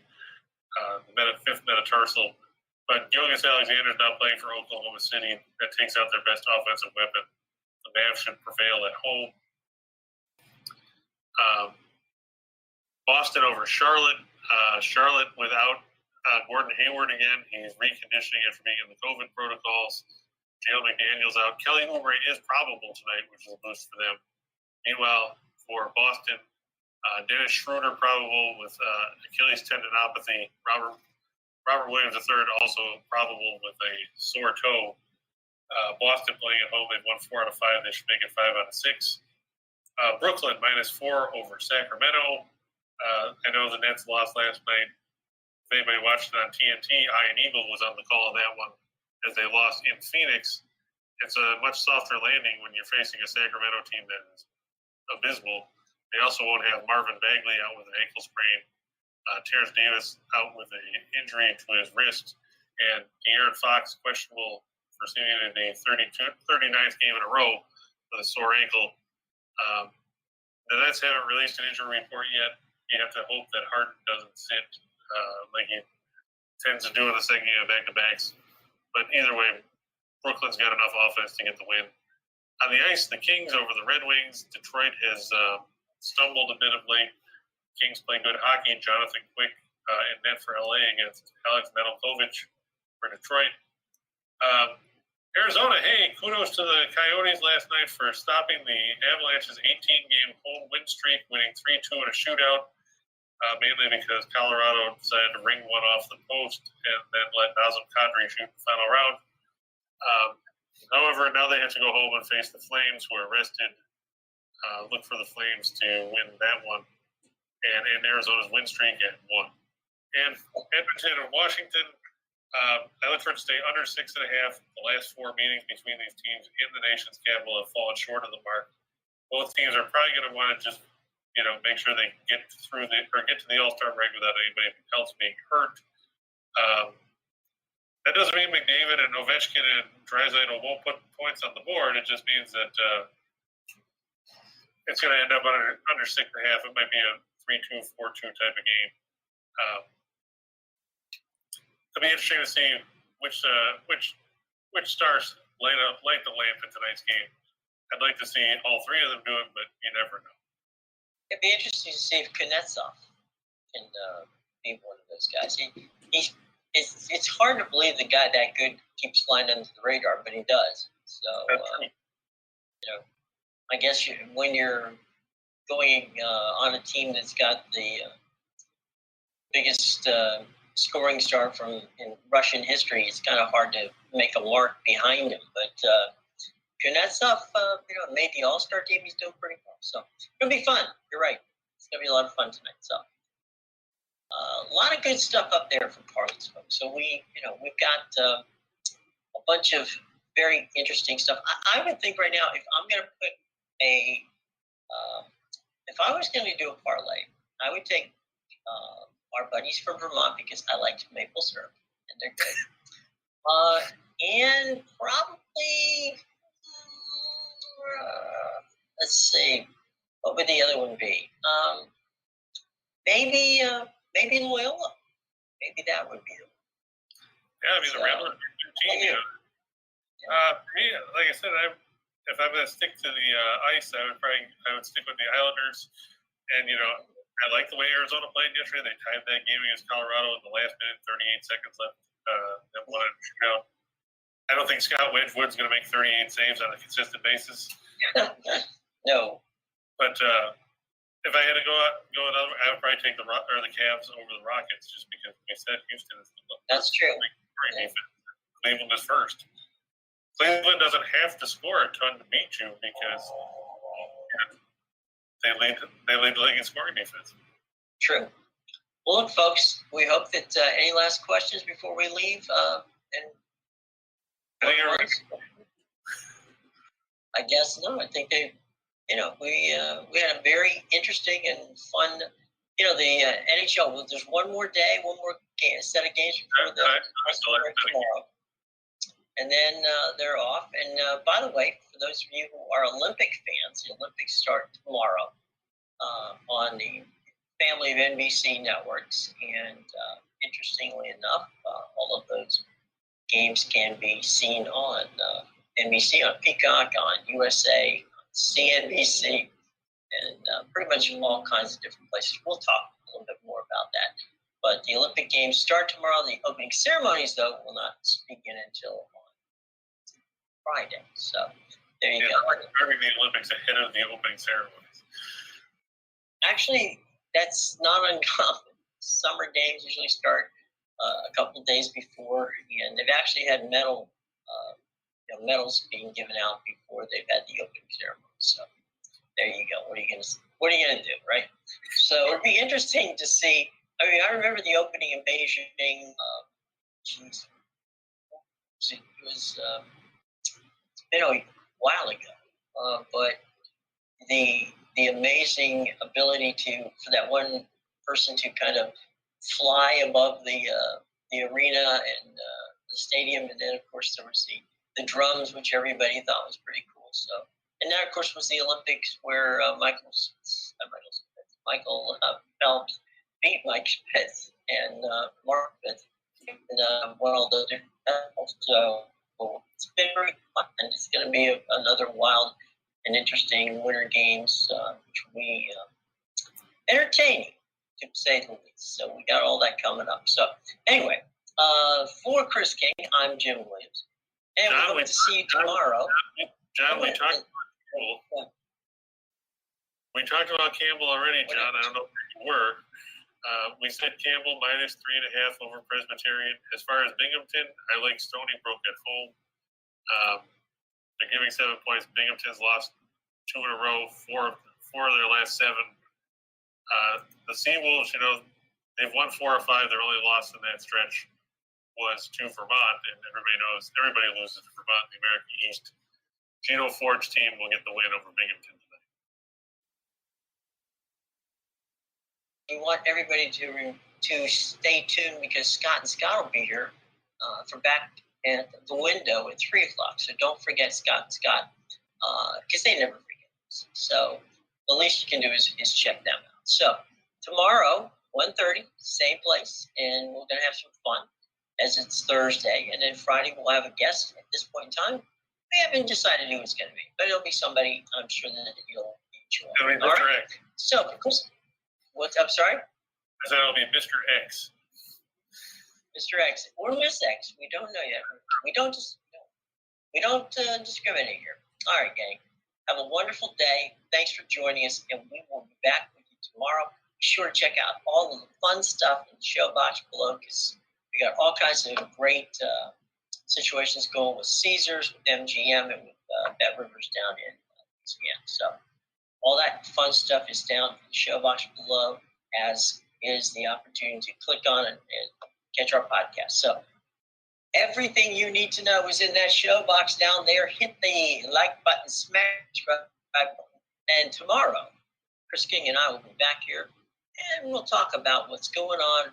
the fifth metatarsal. But Gilgeous Alexander is not playing for Oklahoma City. That takes out their best offensive weapon. The Mavs should prevail at home. Boston over Charlotte. Charlotte without Gordon Hayward again. He's reconditioning after being in the COVID protocols. Jalen McDaniels out. Kelly Oubre is probable tonight, which is a boost for them. Meanwhile, for Boston, Dennis Schroeder probable with Achilles tendinopathy. Robert Williams III also probable with a sore toe. Boston playing at home. They've won 4 out of 5. They should make it 5 out of 6. Brooklyn -4 over Sacramento. I know the Nets lost last night. If anybody watched it on TNT, Ian Eagle was on the call of that one as they lost in Phoenix. It's a much softer landing when you're facing a Sacramento team that is abysmal. They also won't have Marvin Bagley out with an ankle sprain. Terrence Davis out with an injury to his wrist. And De'Aaron Fox questionable for seeing the 39th game in a row with a sore ankle. The Nets haven't released an injury report yet. You have to hope that Harden doesn't sit like he tends to do in the second game of back-to-backs. But either way, Brooklyn's got enough offense to get the win. On the ice, the Kings over the Red Wings. Detroit has stumbled a bit of late. Kings play good hockey. Jonathan Quick in net for LA against Alex Nedeljkovic for Detroit. Arizona, hey, kudos to the Coyotes last night for stopping the Avalanche's 18-game home win streak, winning 3-2 in a shootout, mainly because Colorado decided to ring one off the post and then let Nazem Kadri shoot the final round. However, now they have to go home and face the Flames, who are rested. Look for the Flames to win that one. And Arizona's win streak at 1. And Edmonton and Washington, I look for it to stay under 6.5. The last 4 meetings between these teams in the nation's capital have fallen short of the mark. Both teams are probably going to want to just, make sure they get to the All-Star break without anybody else being hurt. That doesn't mean McDavid and Ovechkin and Draisaitl won't put points on the board. It just means that it's going to end up under 6.5. It might be a 3-2, 4-2 type of game. It'll be interesting to see which stars light the lamp in tonight's game. I'd like to see all 3 of them do it, but you never know. It'd be interesting to see if Kuznetsov can be one of those guys. It's hard to believe the guy that good keeps flying under the radar, but he does. So, I guess when you're going on a team that's got the biggest scoring star in Russian history, it's kind of hard to make a mark behind him. But Kuznetsov, made the All-Star team. He's doing pretty well. So it'll be fun. You're right. It's going to be a lot of fun tonight. So A lot of good stuff up there for Parlays, folks. So we've got a bunch of very interesting stuff. I would think right now, if I'm going to put if I was going to do a parlay, I would take our buddies from Vermont because I like maple syrup and they're good. And probably, let's see, what would the other one be? Maybe Loyola. Maybe that would be the one. Yeah, I mean, the Ramblers are a good team. For me, like I said, if I'm going to stick to the ice, I would stick with the Islanders. And, I like the way Arizona played yesterday. They tied that game against Colorado in the last minute, 38 seconds left. They won it shootout. I don't think Scott Wedgwood's going to make 38 saves on a consistent basis. No. But if I had to go another, I would probably take the Cavs over the Rockets just because we said Houston is the That's true. Defense. Cleveland is first. Cleveland doesn't have to score a ton to beat you because they lead the league in scoring defense. True. Well, look, folks, we hope that any last questions before we leave? I guess no. I think we had a very interesting and fun. The NHL. Well, there's one more day, one more set of games before tomorrow. And then they're off. And by the way, for those of you who are Olympic fans, the Olympics start tomorrow on the family of NBC networks. And interestingly enough, all of those games can be seen on NBC, on Peacock, on USA, on CNBC, and pretty much all kinds of different places. We'll talk a little bit more about that. But the Olympic Games start tomorrow. The opening ceremonies, though, will not begin until Friday. So there you go. Starting the Olympics ahead of the opening ceremonies. Actually, that's not uncommon. Summer games usually start a couple of days before, and they've actually had medals being given out before they've had the opening ceremony. So there you go. What are you gonna do, right? So it'll be interesting to see. I mean, I remember the opening in Beijing. It was it's been a while ago, but the amazing ability for that one person to kind of fly above the arena and the stadium, and then of course there was the drums, which everybody thought was pretty cool. So, and that of course was the Olympics where Michael Phelps beat Mike Spitz and Mark Spitz and won all those different medals. So it's been very fun, and it's going to be another wild and interesting Winter Games, which will be entertaining, to say the least. So we got all that coming up. So anyway, for Chris King, I'm Jim Williams. And we're going to see you tomorrow. John, we talked about Campbell already, John. I don't know where you were. We said Campbell minus 3.5 over Presbyterian. As far as Binghamton, I like Stony Brook at home. They're giving 7 points. Binghamton's lost 2 in a row, four of their last 7. The Seawolves, they've won 4 or 5. Their only loss in that stretch was to Vermont, and everybody loses to Vermont in the American East. Gino Ford's team will get the win over Binghamton tonight. We want everybody to stay tuned because Scott and Scott will be here for Back at the Window at 3 o'clock. So don't forget Scott and Scott because they never forget us. So the least you can do is check them out. So tomorrow, 1:30, same place, and we're going to have some fun as it's Thursday. And then Friday, we'll have a guest at this point in time. We haven't decided who it's going to be, but it'll be somebody I'm sure that you'll enjoy. It'll be Mr. X. So, I'm sorry? I said it'll be Mr. X. Mr. X or Miss X. We don't know yet. We don't discriminate here. All right, gang. Have a wonderful day. Thanks for joining us, and we will be back with you tomorrow. Be sure to check out all of the fun stuff in the show box below because we got all kinds of great situations going with Caesars, with MGM, and with BetRivers down in Louisiana. So all that fun stuff is down in the show box below, as is the opportunity to click on it and catch our podcast. So everything you need to know is in that show box down there. Hit the like button, smash the subscribe button. And tomorrow, Chris King and I will be back here, and we'll talk about what's going on.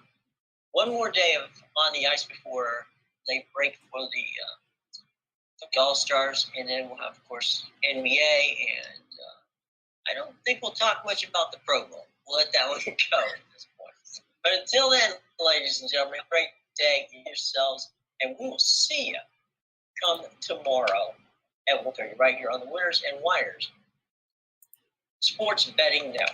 One more day of on the ice before they break for the All-Stars, and then we'll have, of course, NBA, and I don't think we'll talk much about the Pro Bowl. We'll let that one go at this point. But until then, ladies and gentlemen, have a great day in yourselves, and we will see you come tomorrow at 1:30 right here on the Winners and Whiners Sports Betting Network.